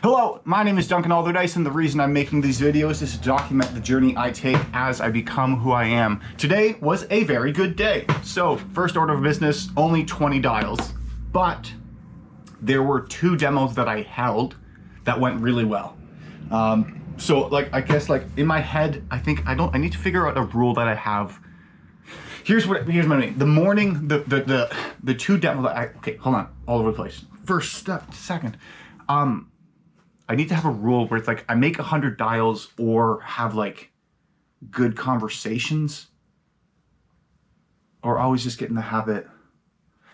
Hello, my name is Duncan Alderdice, and the reason I'm making these videos is to document the journey I take as I become who I am. Today was a very good day. So, first order of business, only 20 dials, but there were 2 demos that I held that went really well. So I guess in my head, I need to figure out a rule that I have. Here's what I mean. The morning, the 2 demos okay, hold on, all over the place. First step, second. I need to have a rule where it's I make 100 dials or have good conversations, or always just get in the habit.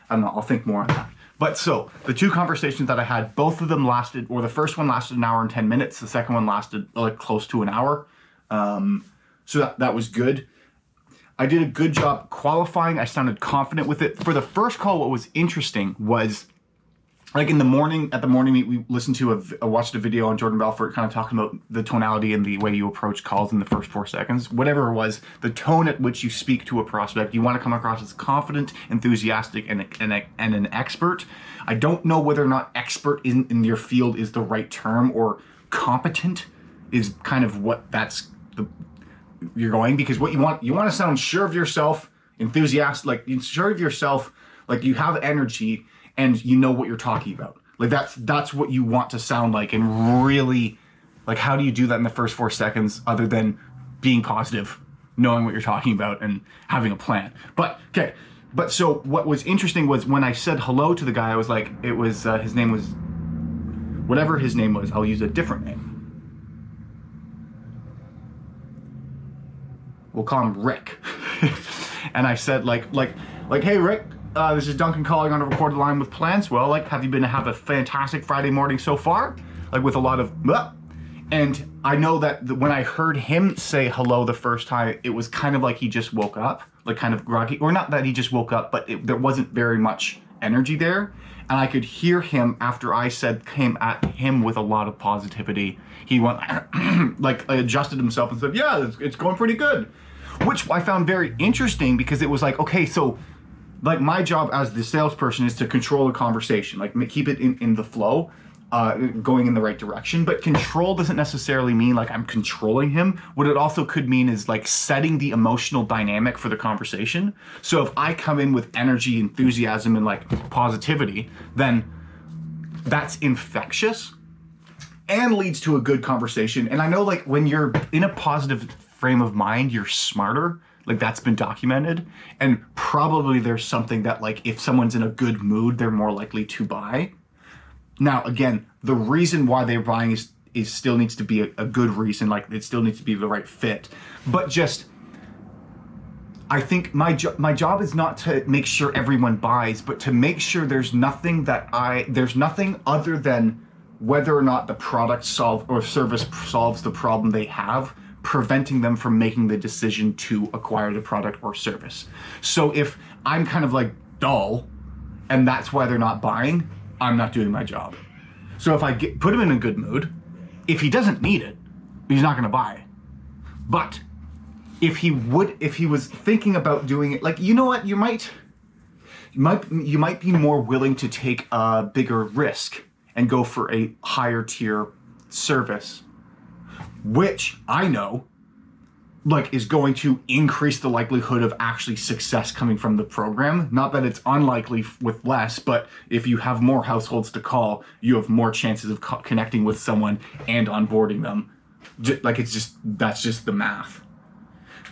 I don't know, I'll think more on that. But so the 2 conversations that I had, both of them lasted, or the first one lasted an hour and 10 minutes. The second one lasted close to an hour. So that was good. I did a good job qualifying. I sounded confident with it. For the first call, what was interesting was in the morning, at the morning meet, we listened to watched a video on Jordan Belfort kind of talking about the tonality and the way you approach calls in the first 4 seconds. Whatever it was, the tone at which you speak to a prospect, you want to come across as confident, enthusiastic, and an expert. I don't know whether or not expert in your field is the right term, or competent is kind of what you're going, because what you want to sound sure of yourself, enthusiastic, sure of yourself, you have energy, and you know what you're talking about. That's what you want to sound like. And really, how do you do that in the first 4 seconds other than being positive, knowing what you're talking about, and having a plan? But okay. But so what was interesting was when I said hello to the guy, I was it was his name was whatever his name was. I'll use a different name. We'll call him Rick. And I said hey Rick, this is Duncan calling on a recorded line with Planswell. Have you been to have a fantastic Friday morning so far? With a lot of and I know that when I heard him say hello the first time, it was kind of he just woke up, kind of groggy, or not that he just woke up, but there wasn't very much energy there. And I could hear him after I came at him with a lot of positivity. He went adjusted himself and said, yeah, it's going pretty good, which I found very interesting, because it was okay, so my job as the salesperson is to control the conversation, keep it in the flow, going in the right direction. But control doesn't necessarily mean I'm controlling him. What it also could mean is setting the emotional dynamic for the conversation. So if I come in with energy, enthusiasm, and positivity, then that's infectious and leads to a good conversation. And I know when you're in a positive frame of mind, you're smarter. That's been documented, and probably there's something that if someone's in a good mood, they're more likely to buy. Now, again, the reason why they're buying is still needs to be a good reason. It still needs to be the right fit. But I think my job is not to make sure everyone buys, but to make sure there's nothing other than whether or not the product service solves the problem they have, preventing them from making the decision to acquire the product or service. So if I'm kind of dull, and that's why they're not buying, I'm not doing my job. So if I put him in a good mood, if he doesn't need it, he's not going to buy. But if he was thinking about doing it, you know what, you might be more willing to take a bigger risk and go for a higher tier service, which I know is going to increase the likelihood of actually success coming from the program. Not that it's unlikely with less, but if you have more households to call, you have more chances of connecting with someone and onboarding them. That's just the math.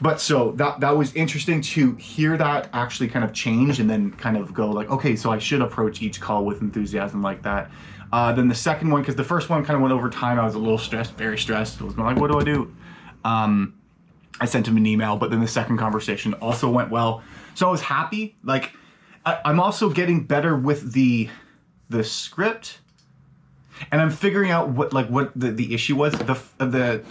But so that was interesting to hear that actually kind of change, and then kind of go okay, so I should approach each call with enthusiasm like that. Then the second one, because the first one kind of went over time, I was a little stressed, very stressed. I was what do I do? I sent him an email, but then the second conversation also went well. So I was happy. I'm also getting better with the script, and I'm figuring out what the issue was. The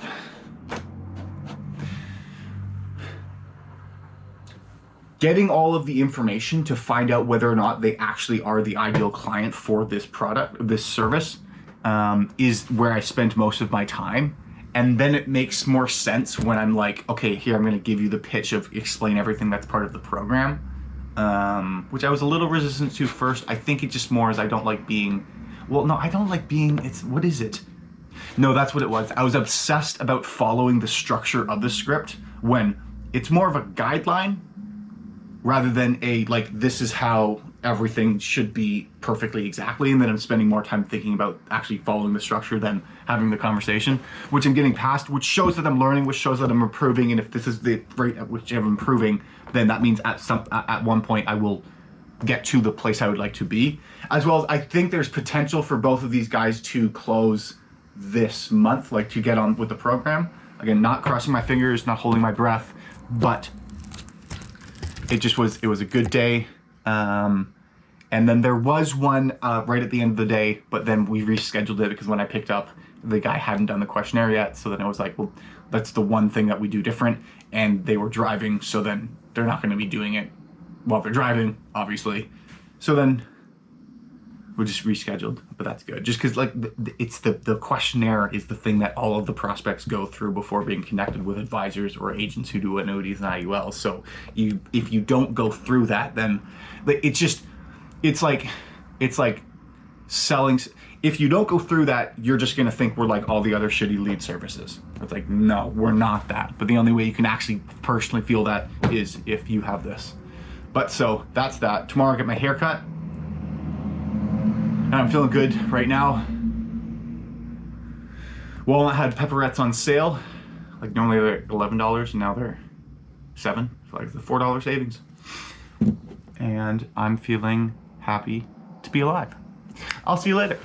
getting all of the information to find out whether or not they actually are the ideal client for this product, this service, is where I spent most of my time. And then it makes more sense when I'm okay, here, I'm going to give you the pitch of explain everything that's part of the program, which I was a little resistant to first. I think it just more is I don't like being, what is it? No, that's what it was. I was obsessed about following the structure of the script when it's more of a guideline rather than a, like, this is how everything should be perfectly exactly, and then I'm spending more time thinking about actually following the structure than having the conversation, which I'm getting past, which shows that I'm learning, which shows that I'm improving, and if this is the rate at which I'm improving, then that means at one point I will get to the place I would like to be. As well as I think there's potential for both of these guys to close this month, like to get on with the program. Again, not crossing my fingers, not holding my breath, but it was a good day. And then there was one right at the end of the day, but then we rescheduled it because when I picked up, the guy hadn't done the questionnaire yet. So then I was like, well, that's the one thing that we do different. And they were driving, so then they're not going to be doing it while they're driving, obviously. So then we just rescheduled, but that's good. Just because, like, it's the questionnaire is the thing that all of the prospects go through before being connected with advisors or agents who do annuities and IULs. So if you don't go through that, then it's like selling. If you don't go through that, you're just gonna think we're like all the other shitty lead services. It's like, no, we're not that. But the only way you can actually personally feel that is if you have this. But so that's that. Tomorrow I get my hair cut. And I'm feeling good right now. Walnut had pepperettes on sale. Like normally they're $11 and now they're $7. So like the $4 savings. And I'm feeling happy to be alive. I'll see you later.